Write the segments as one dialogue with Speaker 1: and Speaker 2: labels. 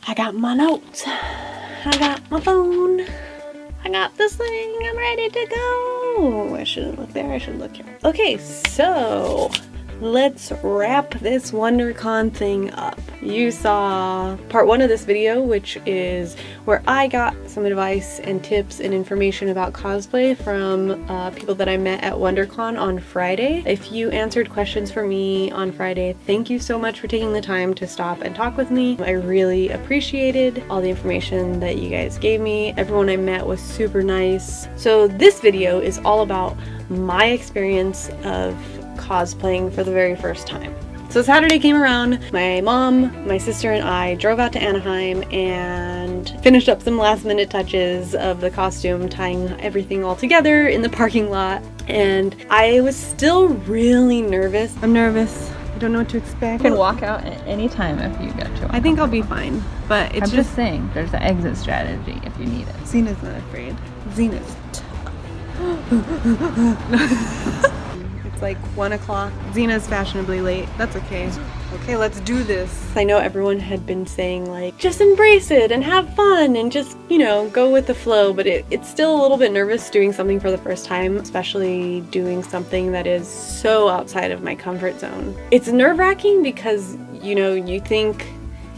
Speaker 1: I got my notes. I got my phone. I got this thing. I'm ready to go. I shouldn't look there. I should look here. Okay, so let's wrap this WonderCon thing up. You saw part 1 of this video, which is where I got some advice and tips and information about cosplay from people that I met at WonderCon on Friday. If you answered questions for me on Friday, thank you so much for taking the time to stop and talk with me. I really appreciated all the information that you guys gave me. Everyone I met was super nice. So this video is all about my experience of cosplaying for the very first time. So Saturday came around, my mom, my sister, and I drove out to Anaheim and finished up some last minute touches of the costume, tying everything all together in the parking lot. And I was still really nervous. I'm nervous. I don't know what to expect.
Speaker 2: You can walk out at any time if you get to.
Speaker 1: I think I'll be fine, but it's
Speaker 2: I'm just saying, there's an exit strategy if you need it.
Speaker 1: Xena's not afraid. Xena's tough. It's like 1 o'clock. Xena's fashionably late. That's okay. Okay, let's do this. I know everyone had been saying like, just embrace it and have fun and just, you know, go with the flow, but it's still a little bit nervous doing something for the first time, especially doing something that is so outside of my comfort zone. It's nerve-wracking because, you know, you think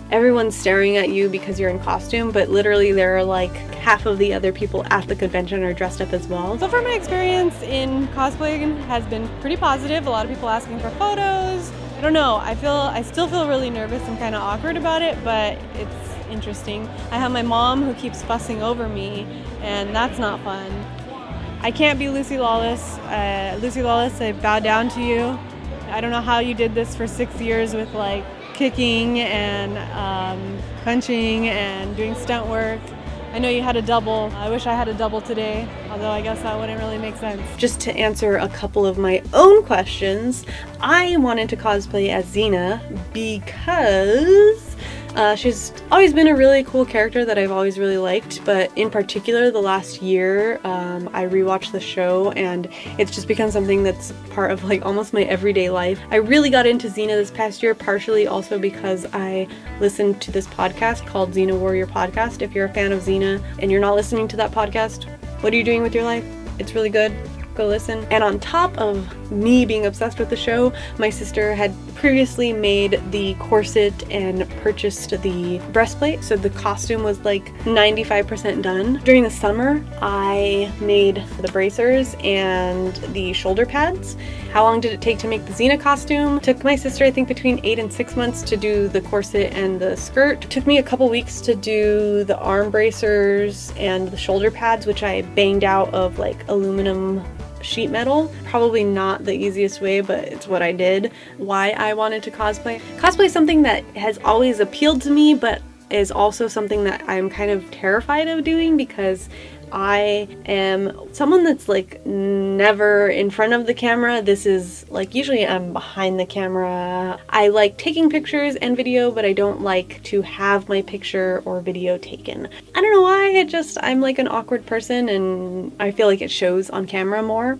Speaker 1: everyone's staring at you because you're in costume, but literally there are like half of the other people at the convention are dressed up as well. So far my experience in cosplaying has been pretty positive. A lot of people asking for photos. I don't know, I still feel really nervous and kind of awkward about it, but it's interesting. I have my mom who keeps fussing over me, and that's not fun. I can't be Lucy Lawless. Lucy Lawless, I bow down to you. I don't know how you did this for 6 years with like kicking and punching and doing stunt work. I know you had a double. I wish I had a double today, although I guess that wouldn't really make sense. Just to answer a couple of my own questions, I wanted to cosplay as Xena because she's always been a really cool character that I've always really liked, but in particular the last year I rewatched the show and it's just become something that's part of like almost my everyday life. I really got into Xena this past year, partially also because I listened to this podcast called Xena Warrior Podcast. If you're a fan of Xena and you're not listening to that podcast, what are you doing with your life? It's really good. Go listen. And on top of me being obsessed with the show, my sister had previously made the corset and purchased the breastplate, so the costume was like 95% done. During the summer, I made the bracers and the shoulder pads. How long did it take to make the Xena costume? It took my sister, I think, between 8 and 6 months to do the corset and the skirt. It took me a couple weeks to do the arm bracers and the shoulder pads, which I banged out of like aluminum sheet metal. Probably not the easiest way, but it's what I did. Why I wanted to cosplay. Cosplay is something that has always appealed to me, but is also something that I'm kind of terrified of doing because I am someone that's like never in front of the camera. This is like, usually I'm behind the camera. I like taking pictures and video, but I don't like to have my picture or video taken. I don't know why, I'm like an awkward person and I feel like it shows on camera more.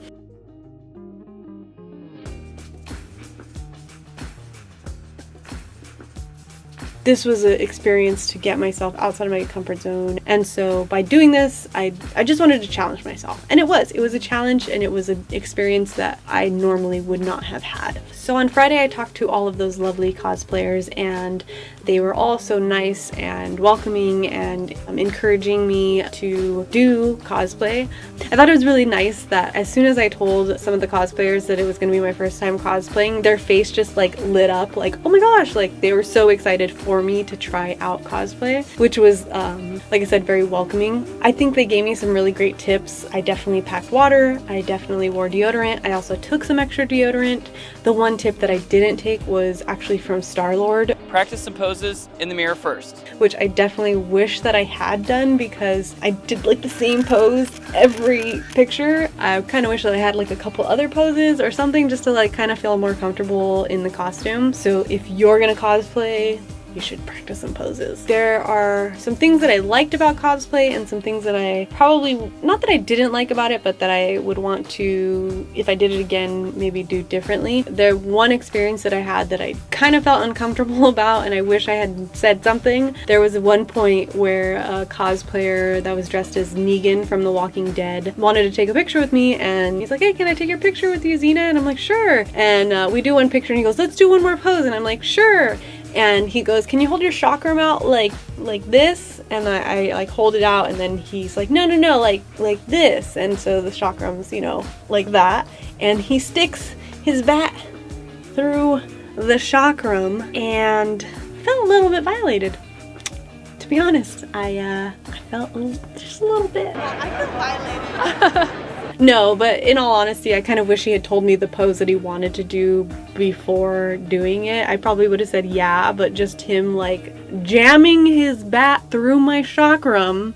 Speaker 1: This was an experience to get myself outside of my comfort zone, and so by doing this, I just wanted to challenge myself. And it was a challenge, and it was an experience that I normally would not have had. So on Friday I talked to all of those lovely cosplayers, and they were all so nice and welcoming and encouraging me to do cosplay. I thought it was really nice that as soon as I told some of the cosplayers that it was going to be my first time cosplaying, their face just like lit up, like, oh my gosh, like they were so excited for me to try out cosplay, which was, like I said, very welcoming. I think they gave me some really great tips. I definitely packed water. I definitely wore deodorant. I also took some extra deodorant. The one tip that I didn't take was actually from Star-Lord.
Speaker 3: Practice some poses in the mirror first.
Speaker 1: Which I definitely wish that I had done because I did like the same pose every picture. I kind of wish that I had like a couple other poses or something just to like kind of feel more comfortable in the costume. So if you're gonna cosplay, you should practice some poses. There are some things that I liked about cosplay and some things that I probably, not that I didn't like about it, but that I would want to, if I did it again, maybe do differently. The one experience that I had that I kind of felt uncomfortable about, and I wish I had said something. There was one point where a cosplayer that was dressed as Negan from The Walking Dead wanted to take a picture with me, and he's like, hey, can I take your picture with you, Xena? And I'm like, sure. And we do one picture and he goes, let's do one more pose. And I'm like, sure. And he goes, can you hold your chakram out like this? And I like hold it out, and then he's like, no, like this. And so the chakram's, you know, like that. And he sticks his bat through the chakram and felt a little bit violated. To be honest, I felt just a little bit.
Speaker 4: I feel violated.
Speaker 1: No, but in all honesty, I kind of wish he had told me the pose that he wanted to do before doing it. I probably would have said yeah, but just him like jamming his bat through my chakram,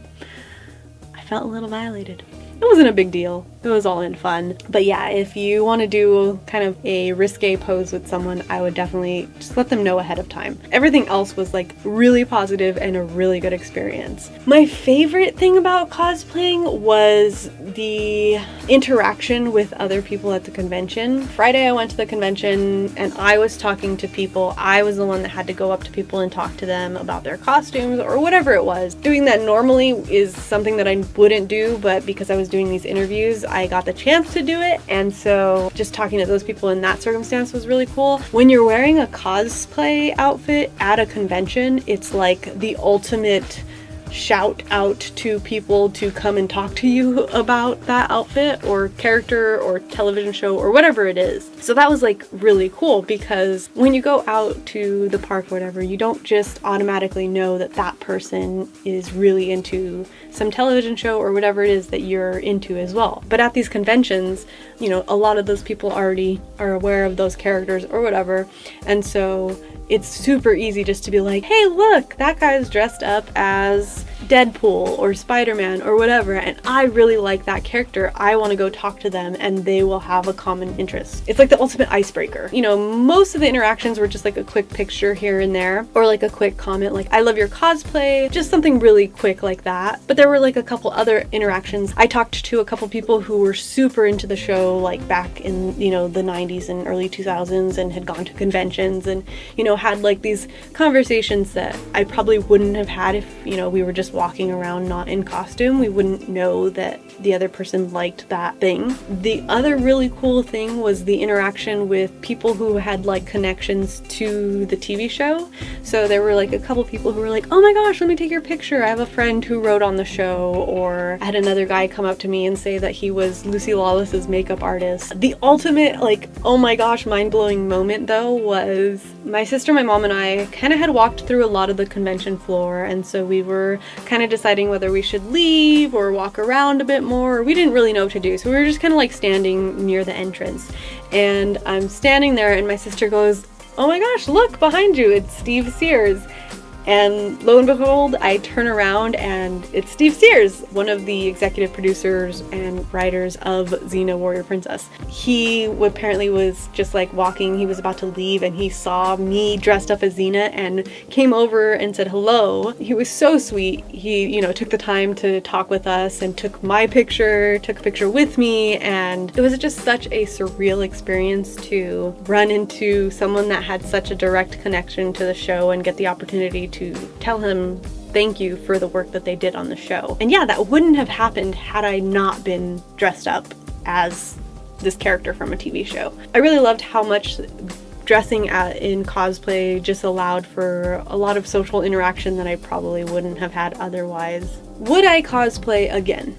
Speaker 1: I felt a little violated. It wasn't a big deal. It was all in fun. But yeah, if you want to do kind of a risque pose with someone, I would definitely just let them know ahead of time. Everything else was like really positive and a really good experience. My favorite thing about cosplaying was the interaction with other people at the convention. Friday I went to the convention and I was talking to people. I was the one that had to go up to people and talk to them about their costumes or whatever it was. Doing that normally is something that I wouldn't do, but because I was doing these interviews, I got the chance to do it, and so just talking to those people in that circumstance was really cool. When you're wearing a cosplay outfit at a convention, it's like the ultimate shout out to people to come and talk to you about that outfit or character or television show or whatever it is. So that was like really cool, because when you go out to the park or whatever, you don't just automatically know that that person is really into some television show or whatever it is that you're into as well. But at these conventions, you know, a lot of those people already are aware of those characters or whatever, and so it's super easy just to be like, hey, look, that guy's dressed up as Deadpool or Spider-Man or whatever, and I really like that character. I want to go talk to them, and they will have a common interest. It's like the ultimate icebreaker. You know, most of the interactions were just like a quick picture here and there, or like a quick comment like, I love your cosplay, just something really quick like that. But there were like a couple other interactions. I talked to a couple people who were super into the show, like back in, you know, the 90s and early 2000s, and had gone to conventions and, you know, had like these conversations that I probably wouldn't have had if, you know, we were just walking around not in costume. We wouldn't know that the other person liked that thing. The other really cool thing was the interaction with people who had like connections to the TV show. So there were like a couple people who were like, oh my gosh, let me take your picture. I have a friend who wrote on the show. Or I had another guy come up to me and say that he was Lucy Lawless's makeup artist. The ultimate like, oh my gosh, mind-blowing moment though was my sister, my mom, and I kind of had walked through a lot of the convention floor, and so we were kind of deciding whether we should leave or walk around a bit more. We didn't really know what to do, so we were just kind of like standing near the entrance. And I'm standing there and my sister goes, oh my gosh, look behind you, it's Steve Sears. And lo and behold, I turn around and it's Steve Sears, one of the executive producers and writers of Xena Warrior Princess. He apparently was just like walking, he was about to leave, and he saw me dressed up as Xena and came over and said hello. He was so sweet. He, you know, took the time to talk with us and took my picture, took a picture with me, and it was just such a surreal experience to run into someone that had such a direct connection to the show and get the opportunity to tell him thank you for the work that they did on the show. And yeah, that wouldn't have happened had I not been dressed up as this character from a TV show. I really loved how much dressing in cosplay just allowed for a lot of social interaction that I probably wouldn't have had otherwise. Would I cosplay again?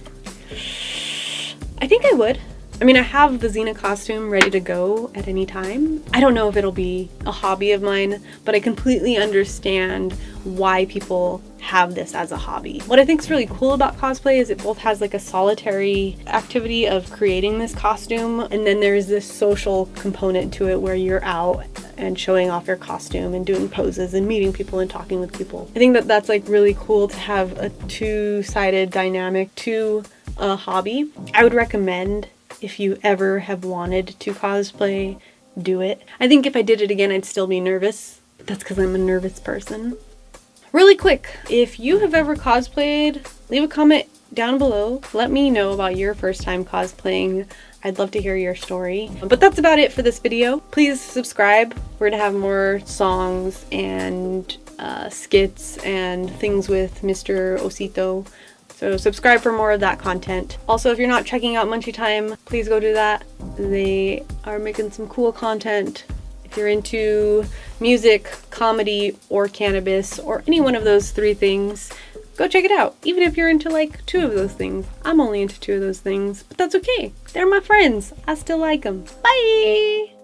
Speaker 1: I think I would. I mean, I have the Xena costume ready to go at any time. I don't know if it'll be a hobby of mine, but I completely understand why people have this as a hobby. What I think is really cool about cosplay is it both has like a solitary activity of creating this costume, and then there's this social component to it where you're out and showing off your costume and doing poses and meeting people and talking with people. I think that that's like really cool to have a two-sided dynamic to a hobby. I would recommend, if you ever have wanted to cosplay, do it. I think if I did it again, I'd still be nervous That's because I'm a nervous person. Really quick, if you have ever cosplayed, leave a comment down below. Let me know about your first time cosplaying. I'd love to hear your story. But that's about it for this video. Please subscribe. We're gonna have more songs and skits and things with Mr. Osito. So subscribe for more of that content. Also, if you're not checking out Munchie Time, please go do that. They are making some cool content. If you're into music, comedy, or cannabis, or any one of those three things, go check it out. Even if you're into like 2 of those things. I'm only into 2 of those things, but that's okay. They're my friends. I still like them. Bye!